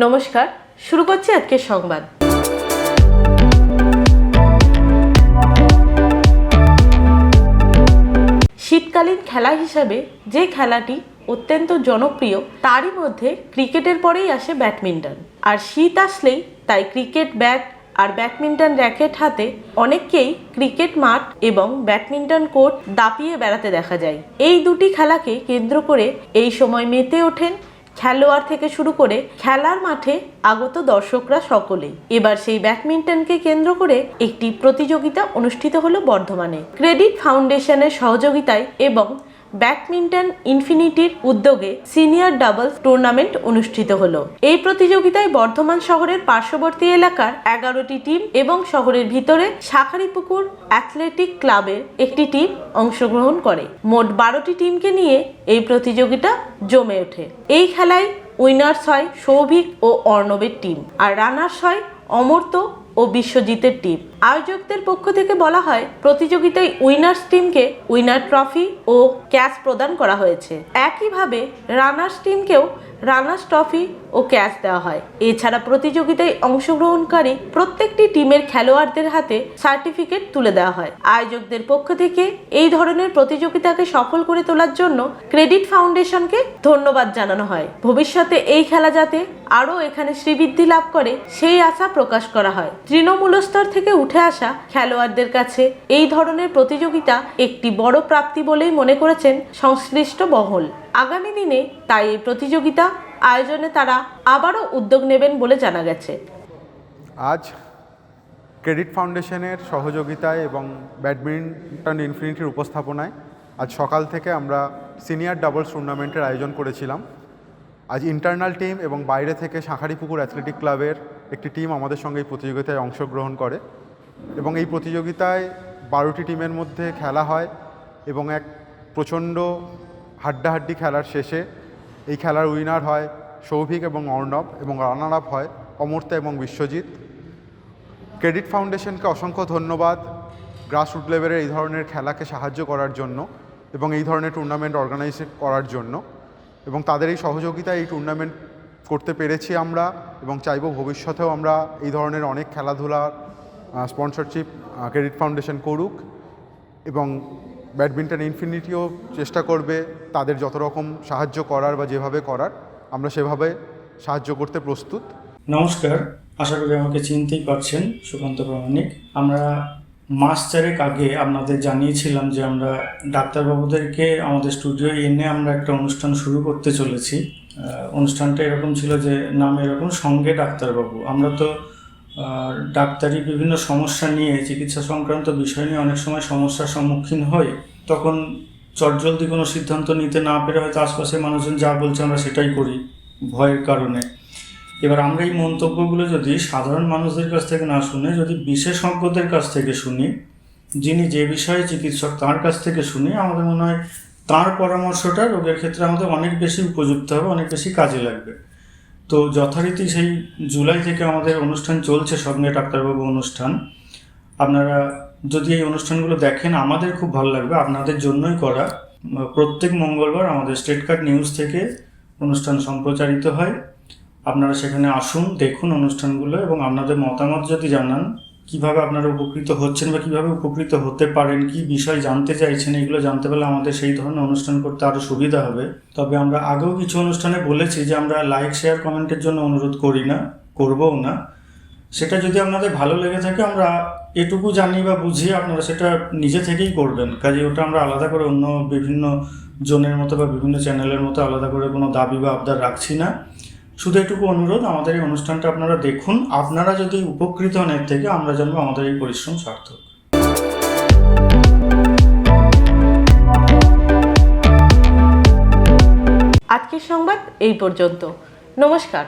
নমস্কার, শুরু করছি আজকের সংবাদ। শীতকালীন খেলা হিসাবে যে খেলাটি অত্যন্ত জনপ্রিয় তারই মধ্যে ক্রিকেটের পরেই আসে ব্যাডমিন্টন। আর শীত আসলেই তাই ক্রিকেট ব্যাট আর ব্যাডমিন্টন র্যাকেট হাতে অনেককেই ক্রিকেট মাঠ এবং ব্যাডমিন্টন কোর্ট দাপিয়ে বেড়াতে দেখা যায়। এই দুটি খেলাকে কেন্দ্র করে এই সময় মেতে ওঠেন খেলোয়াড় থেকে শুরু করে খেলার মাঠে আগত দর্শকরা সকলেই। এবার সেই ব্যাডমিন্টনকে কেন্দ্র করে একটি প্রতিযোগিতা অনুষ্ঠিত হলো বর্ধমানে। ক্রেডিট ফাউন্ডেশনের সহযোগিতায় এবং ব্যাডমিন্টন ইনফিনিটির উদ্যোগে সিনিয়র ডাবলস টুর্নামেন্ট অনুষ্ঠিত হলো। এই প্রতিযোগিতায় বর্ধমান শহরের পার্শ্ববর্তী এলাকার 11টি টিম এবং শহরের ভিতরে শাঁখারীপুকুর অ্যাথলেটিক ক্লাবের একটি টিম অংশগ্রহণ করে। মোট 12টি টিমকে নিয়ে এই প্রতিযোগিতা জমে ওঠে। এই খেলায় উইনার্স হয় সৌভিক ও অর্ণবের টিম, আর রানার্স হয় অমর্ত্য ও বিশ্বজিতের টিম। আয়োজকদের পক্ষ থেকে বলা হয়, প্রতিযোগিতায় উইনার্স টিমকে উইনার ট্রফি ও ক্যাশ প্রদান করা হয়েছে। একইভাবে রানার্স টিমকেও রানার্স ট্রফি ও ক্যাশ দেওয়া হয়। এছাড়া প্রতিযোগিতায় অংশগ্রহণকারী প্রত্যেকটি টিমের খেলোয়াড়দের হাতে সার্টিফিকেট তুলে দেওয়া হয়। আয়োজকদের পক্ষ থেকে এই ধরনের প্রতিযোগিতাকে সফল করে তোলার জন্য ক্রেডিট ফাউন্ডেশনকে ধন্যবাদ জানানো হয়। ভবিষ্যতে এই খেলা যাতে আরও এখানে শ্রীবৃদ্ধি লাভ করে সেই আশা প্রকাশ করা হয়। তৃণমূল স্তর থেকে উঠে আসা খেলোয়াড়দের কাছে এই ধরনের প্রতিযোগিতা একটি বড় প্রাপ্তি বলেই মনে করেছেন সংশ্লিষ্ট মহল। আগামী দিনে তাই এই প্রতিযোগিতা আয়োজনে তারা আবারও উদ্যোগ নেবেন বলে জানা গেছে। আজ ক্রেডিট ফাউন্ডেশনের সহযোগিতায় এবং ব্যাডমিন্টন ইনফিনিটির উপস্থাপনায় আজ সকাল থেকে আমরা সিনিয়র ডাবলস টুর্নামেন্টের আয়োজন করেছিলাম। আজ ইন্টারনাল টিম এবং বাইরে থেকে শাঁখারীপুকুর অ্যাথলেটিক ক্লাবের একটি টিম আমাদের সঙ্গে এই প্রতিযোগিতায় অংশগ্রহণ করে এবং এই প্রতিযোগিতায় 12টি টিমের মধ্যে খেলা হয় এবং এক প্রচণ্ড হাড্ডাহাড্ডি খেলার শেষে এই খেলার উইনার হয় সৌভিক এবং অর্ণব এবং রানার আপ হয় অমর্ত্য এবং বিশ্বজিৎ। ক্রেডিট ফাউন্ডেশনকে অসংখ্য ধন্যবাদ গ্রাসরুট লেভেলে এই ধরনের খেলাকে সাহায্য করার জন্য এবং এই ধরনের টুর্নামেন্ট অর্গানাইজ করার জন্য, এবং তাদের এই সহযোগিতায় এই টুর্নামেন্ট করতে পেরেছি আমরা এবং চাইব ভবিষ্যতেও আমরা এই ধরনের অনেক খেলাধুলার স্পন্সরশিপ ক্রেডিট ফাউন্ডেশন করুক এবং ব্যাডমিন্টন ইনফিনিটিও চেষ্টা করবে তাদের যত রকম সাহায্য করার বা যেভাবে করার আমরা সেভাবে সাহায্য করতে প্রস্তুত। নমস্কার, আশা করি আমাকে চিনতেই পারছেন, সুকান্ত প্রামাণিক। আমরা মাস চারেক আগে আপনাদের জানিয়েছিলাম যে আমরা ডাক্তারবাবুদেরকে আমাদের স্টুডিও এনে আমরা একটা অনুষ্ঠান শুরু করতে চলেছি। অনুষ্ঠানটা এরকম ছিল যে নাম এরকম সঙ্গে ডাক্তারবাবু। আমরা তো ডাক্তারি বিভিন্ন সমস্যা নিয়ে, চিকিৎসা সংক্রান্ত বিষয় নিয়ে অনেক সময় সমস্যার সম্মুখীন হই। তখন চটজলদি কোনো সিদ্ধান্ত নিতে না পেরে হয়তো আশপাশে মানুষজন যা বলছে আমরা সেটাই করি ভয়ের কারণে। এবার আমরা এই মন্তব্যগুলো যদি সাধারণ মানুষদের কাছ থেকে না শুনে যদি বিশেষজ্ঞদের কাছ থেকে শুনি, যিনি যে বিষয়ে চিকিৎসক তার কাছ থেকে শুনি, আমাদের মনে হয় তাঁর পরামর্শটা রোগের ক্ষেত্রে আমাদের অনেক বেশি উপযুক্ত হবে, অনেক বেশি কাজে লাগবে। তো যথারীতি সেই জুলাই থেকে আমাদের অনুষ্ঠান চলছে, সঙ্গে ডাক্তারবাবু অনুষ্ঠান। আপনারা যদি এই অনুষ্ঠানগুলো দেখেন আমাদের খুব ভালো লাগবে, আপনাদের জন্যই করা। প্রত্যেক মঙ্গলবার আমাদের স্টেট কার্ড নিউজ থেকে অনুষ্ঠান সম্প্রচারিত হয়। আপনারা সেখানে আসুন, দেখুন অনুষ্ঠানগুলো এবং আপনাদের মতামত যদি জানান, কিভাবে আপনারা উপকৃত হচ্ছেন বা কীভাবে উপকৃত হতে পারেন, কি বিষয় জানতে চাইছেন, এগুলো জানতে পারলে আমাদের সেই ধরনের অনুষ্ঠান করতে আরও সুবিধা হবে। তবে আমরা আগেও কিছু অনুষ্ঠানে বলেছি যে আমরা লাইক শেয়ার কমেন্টের জন্য অনুরোধ করি না, করবও না। সেটা যদি আপনাদের ভালো লেগে থাকে আমরা এটুকু জানি বা বুঝি, আপনারা সেটা নিজে থেকেই করবেন। কাজে ওটা আমরা আলাদা করে অন্য বিভিন্ন জনের মতো বা বিভিন্ন চ্যানেলের মতো আলাদা করে কোনো দাবি বা আবদার রাখছি না। শুধু এটুকু অনুরোধ, আমাদের এই অনুষ্ঠানটা আপনারা দেখুন। আপনারা যদি উপকৃত হন এর থেকে, আমরা জানবো আমাদের এই পরিশ্রম সার্থক। আজকের সংবাদ এই পর্যন্ত। নমস্কার।